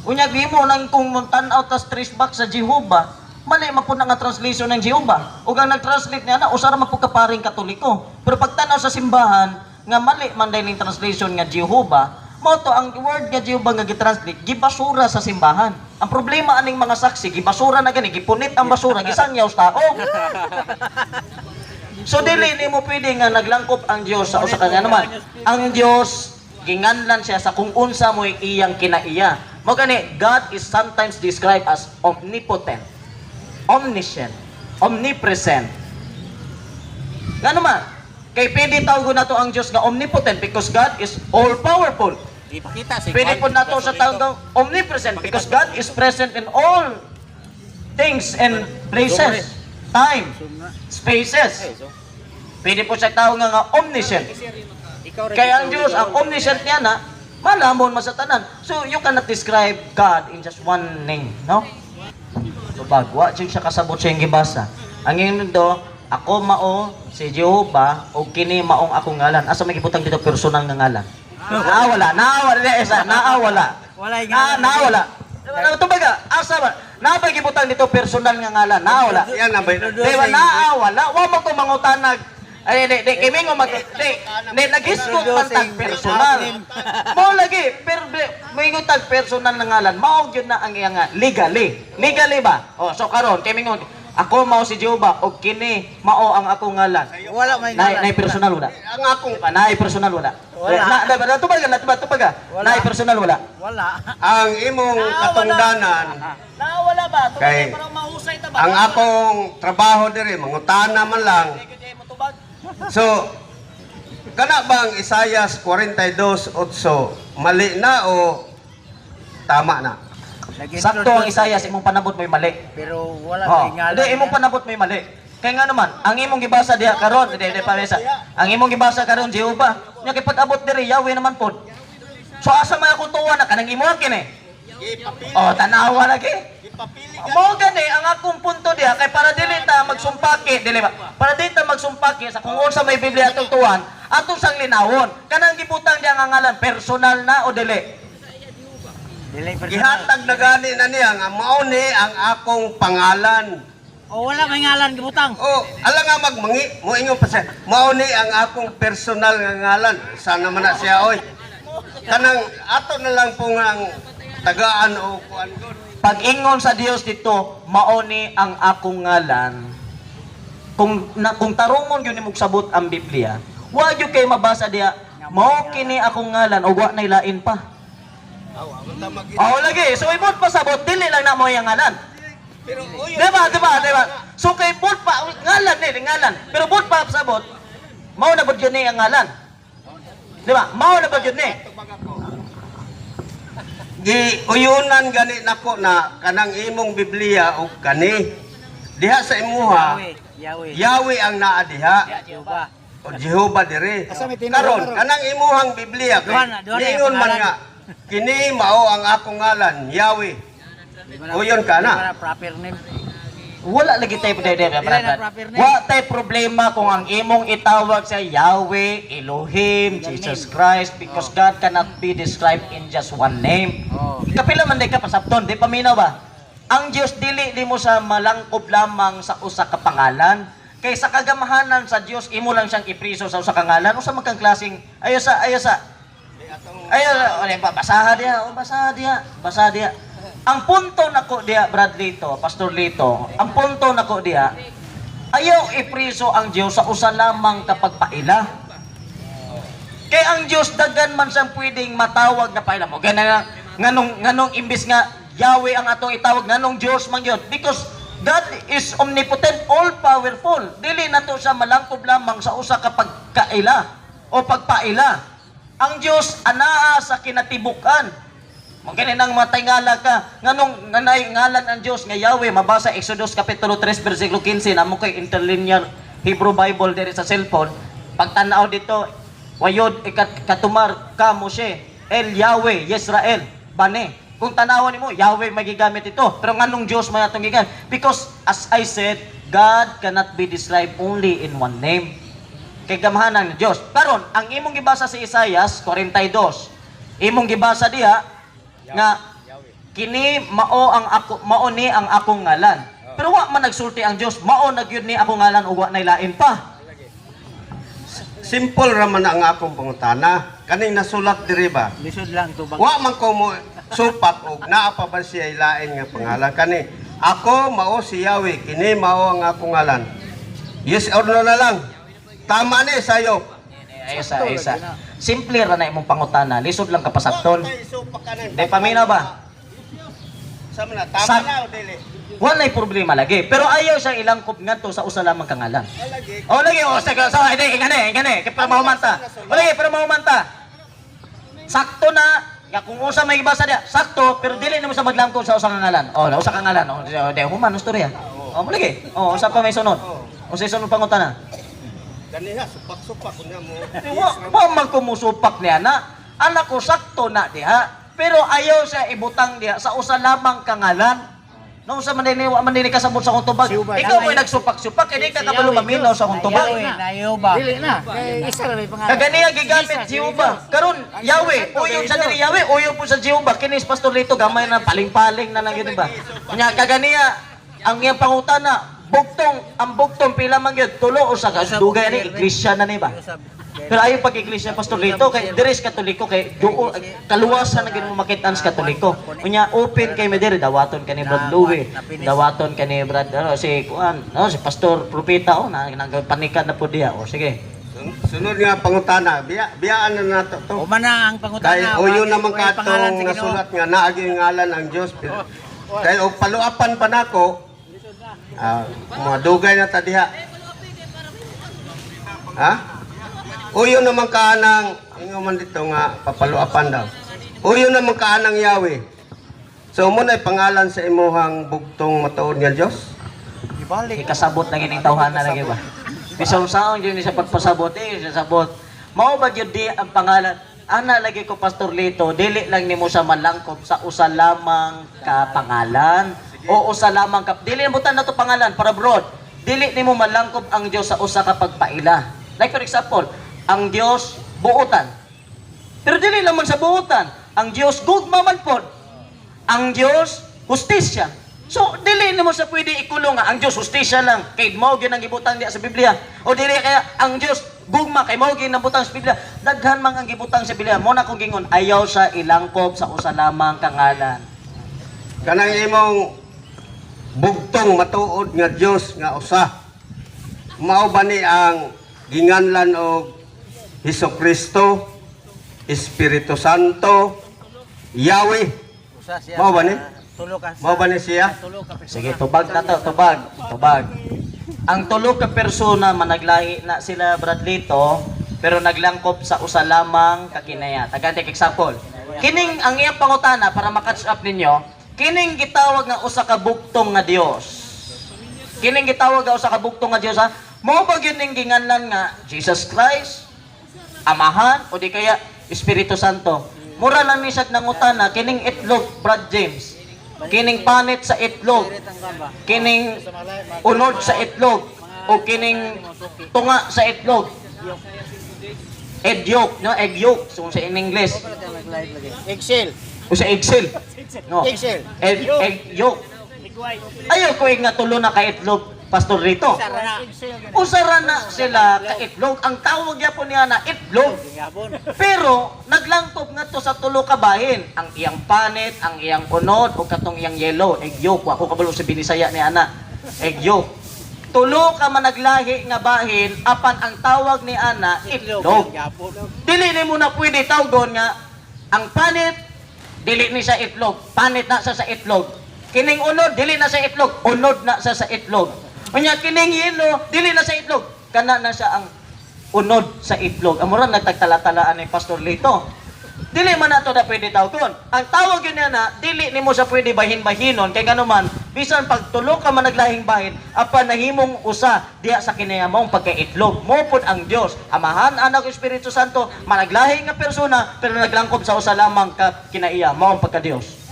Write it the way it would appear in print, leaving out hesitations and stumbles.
Unya gimo nang kung tan-aw tas trace back sa Jehovah, mali man pud nga translation ng Jehovah. Ug ang nag-translate niya na usara man pud kaparing Katoliko. Pero pag tan-aw sa simbahan nga mali man dayling translation nga Jehovah, mao to ang word nga Jehovah nga gitranslate gibasura sa simbahan. Ang problema aning mga saksi gibasura na gani, gipunit ang basura, gisangyaw sa tao. So dili nimo pwede nga naglangkop ang Dios sa usa ka nga naman. Ang Dios ginganlan siya sa kung unsa mo'y iyang kinaiya. Mo gani, God is sometimes described as omnipotent, omniscient, omnipresent. Nga naman, kay pwede tawag na to ang Diyos nga omnipotent because God is all-powerful. Pwede po na to sa tawag nga omnipresent because God is present in all things and places, time, spaces. Pwede po siya tawag nga omniscient. Kaya ang Diyos, ang omniscient niya na, malamon masatanan. So, you cannot describe God in just one name, no? So, bagwa, siya kasabot siya yung gibasa. Ang yun do, ako mao, si Jehovah, o kini maong akong ngalan. Asa may gibutang dito personal nga ngalan? Naawala. Naawala. Ito baga, asa ba? Napagibutang dito personal nga ngalan. Naawala. Yan na ba? Diba, naawala. Wa mo ko mangutanag. Ay, di, kimi ngo nagisgot man tag personal. Mao lagi, mingon tag personal na ngalan. Mao gyud na ang iyang legally. Legally ba? Oh, so karon kimi ngo ako mao si Jehovah og kini mao ang akong ngalan. Wala may ngalan. Nay personal wala. Ang akong Nay personal wala. Wala. Na tubaga. Nay personal wala. Wala. ang imong katungdanan Nawala ba? Kay- Parang mahusay ta ba? ang akong trabaho diri mangutana man lang. So, kana bang Isayas 42:8 mali na o tama na? Sakto ang Isayas imong panabot may mali. Pero wala Oh, may ngalan. hindi imong panabot may mali. Kaya nga naman, ang imong gibasa diha karon, hindi pamesa. Ang imong gibasa karon Jehovah, nya kay pag-abot diri Yahweh naman pod. So asa may akong tuwa na kanang imo kini? Oh, tanawa lagi. Mao gani ang akong punto diha kay para dili ta magsumpaki, dili ba? Para dili ta magsumpaki sa kung unsa may Biblia atong tuwan, atong sang linawon. Kanang gibutang diha nga ngalan personal na o dili? Dili personal. Gihatag na gani na niya nga mao ni ang akong pangalan. O wala may ngalan gibutang. Oh, ala nga magmangi mo ingon pa siya. Mao ni ang akong personal nga ngalan. Sana man na siya oy. Kanang ato na lang po ang tagaan o kuan gud. Pag-ingon sa Dios dito, mao ni ang akong ngalan. Kung tarungon gyud nimong sabot ang Biblia, wa gyud kay mabasa diha, mao kini akong ngalan o wa nay lain pa. Oh, lagi. So ibot pa sabot dili lang na mo yang ngalan. Pero Diba? So kay bot pa ngalan ni ngalan. Pero bot pa sabot, mao na bud gyud ni ang ngalan. Diba? Mao na bud gyud ni. Giuyunan gani nako na kanang imong Biblia o kani diha sa imuha Yahweh. Yahweh ang naa diha Jehovah. o Jehovah diri. Asa may tinuro? Karon kanang imuhang Biblia Duhan na niingon man pangalan. nga kini mao ang akong ngalan Yahweh. Uyon ka na. Proper name. Wala lagi tayo na proper name. Wa tayo problema kung ang imong itawag sa Yahweh, Elohim, Jesus Christ, because God cannot be described in just one name. Oh. Kapila man day ka pasabton, di paminaw ba? Ang Dios dili mo sa malangkob lamang sa usa ka pangalan. Kay sa kagamahanan sa Dios imo lang siyang ipriso sa usa ka ngalan. Usa man kang klaseng ayo sa basaha diha. Ang punto nako diha, Brad Lito, Pastor Lito, ang punto nako diha, ayaw ipriso ang Dios sa usa lamang kapag paila. Kay ang Dios daghan man siyang pwedeng matawag na paila mo. Nganong imbis nga Yahweh ang atong itawag, nganong Dios man yun. Because God is omnipotent, all-powerful. Dili na to siya malangkob lamang sa usa ka pagkaila o pagpaila. Ang Dios anaa sa kinatibukan. Magkano nang matingala ka, nganong nganay ngalan ang Dios nga Yahweh, mabasa Exodus kapitulo 3 bersikulo 15, amo kay interlinear Hebrew Bible diri sa cellphone. Pagtanaw dito, wayod katumar ka Moshe, El Yahweh, Yisrael, bane. Kung tanawon nimo, Yahweh magigamit ito. Pero nganong Dios man atong gigamit? Because as I said, God cannot be described only in one name. Kay gamahanan ng Dios. Karon, ang imong gibasa sa Isaias 42, imong gibasa diha nga kini mao ni ang akong ngalan. Pero wa man nagsulti ang Dios, mao na gyud ni akong ngalan ug wa nay lain pa. Simple raman ang akong pangutana. Kaning nasulat diri ba? Lisod lang tubag. Wa man ko mo supak og naa pa ba siya ilain nga pangalan kani. Ako mao si Yahweh, kini mao ang akong ngalan. Yes or no na lang. Tama ni sayo. Isa. Simple ra na imong pangutana, lisod lang kapasakton. Di paminaw ba? Sama na tama Sa- na o dili. Walay problema lagi. Pero ayaw siya ilangkop ngadto sa usa lamang kangalan. Lagi. Lagi sa hindi ingani kaya mahumanta. Lagi pero mahumanta. Sakto na ya kung usa may ibasa dia, sakto pero dili na mo sa maglangkop sa usa ka ngalan. Na usa ka ngalan. Di human istorya. Lagi. Usa pa may sunod. Usa sunod pangutana. Ganiha supak-supak unya mo. Wa man ko musupak niya na. Anak ko sakto na diha. Pero ayaw siya ibutang diha sa usa lamang kangalan. Nung sa manini kasabot sa akong tubag. Ikaw mo'y nagsupak-supak, hindi ka kabalo maminaw sa akong tubag. Nayoba. Dili na. Kay isa ra may pangalan. Kagani ang gigamit Jehovah. Karon Yahweh, uyo sa diri Yahweh, uyo po sa Jehovah. Kinis pastor dito gamay na paling-paling na lang yun ba. Kanya kagani ang iyang pangutana, ang bugtong pila man gyud tulo o sa dugay ni iglesia na ni ba. Pero ayo pag iglesia pastor dito kay diris katoliko kay kaluwasan na gid mo makit-an sa katoliko. Unya open kay mediri dawaton kani Brad Louie, dawaton kani Brad si kuan, si pastor propeta na nagpanikan na po diya. Sige. Sunod nga pangutana, biyaan na nato to. Uma na ang pangutana. Kay uyo naman katong nasulat nga naagi ang ngalan ang Dios. Kay og paluapan pa nako. Mga dugay na ta diha. Ha? Uyo naman ka nang ingon man dito nga papaluapan daw. Uyo naman ka nang Yahweh. So mo na pangalan sa imuhang bugtong matuod nga Dios. Ikasabot na gining tawhana lagi ba. Bisan saon gyud ni sa pagpasabot sa sabot. Mao ba gyud di ang pangalan? Ana lagi ko Pastor Lito, dili lang nimo sa malangkop sa usa lamang ka pangalan o usa lamang ka dili mo na to pangalan para broad. Dili nimo malangkop ang Dios sa usa ka pagpaila. Like for example, ang Dios buotan. Pero dili naman sa buotan, ang Dios gugma man pod. Ang Dios hustisya. So dili nimo sa pwede ikulong nga ang Dios hustisya lang kay mao gyud ang gibutang diya sa Biblia. O dili kaya ang Dios gugma kay mao gyud ang butang sa Biblia. Daghan man ang gibutang sa Biblia. Mo na kong gingon ayaw sa ilangkop sa usa lamang kangalan. Kanang imong bugtong matuod nga Dios nga usa. Mao ba ni ang ginganlan og Hesukristo, Espiritu Santo, Yahweh? Mao ba ni? Mao ba ni siya? Sige, tubag na to, tubag. Ang tulo ka persona managlahi na sila Bradlito, pero naglangkop sa usa lamang kakinaya. Taganti example. Kining ang iyang pangutana para makatch up ninyo, kining gitawag nga usa ka bugtong nga Dios. Kining gitawag nga usa ka bugtong nga Dios ha. Mao ba gyud ning ginganlan nga Jesus Christ, Amahan o di kaya Espiritu Santo? Mura lang ni sad nangutana kining itlog Brad James. Kining panit sa itlog, kining unod sa itlog, o kining tunga sa itlog. Egg yolk, no? Egg yolk, so sa in English. Excel. O sa eggshell. No. Eggshell. Egg yolk. Ayaw ko nga tulo na ka itlog, Pastor Rito. Usara na sila ka itlog. Ang tawag niya po niya na itlog. Pero naglangkop nga to sa tulo ka bahin. Ang iyang panit, ang iyang unod, o katong iyang yellow, egg yolk. Ako kabalo sa binisaya ni Ana. Egg yolk. Tulo ka managlahi nga bahin, apan ang tawag ni Ana, itlog. Dili ni mo na pwede tawgon nga, ang panit, dili ni sa itlog. Panit na sa itlog. Kining unod, dili na sa itlog. Unod na sa itlog. Kanya kining yelo, dili na sa itlog. Kana na siya ang unod sa itlog. Amuran nagtagtala-talaan ni Pastor Lito. Dili man nato na pwede tawgon. Ang tawag yun na, dili nimo sa pwede bahin-bahinon. Kaya gano man, bisan pagtulo ka man naglahing bahin, apa nahimong usa diya sa kinayamong pagkaitlog. Mopod ang Dios. Amahan, Anak, Espiritu Santo, managlahi nga persona, pero naglangkob sa usa lamang ka kinaiya, maong pagka-Dios.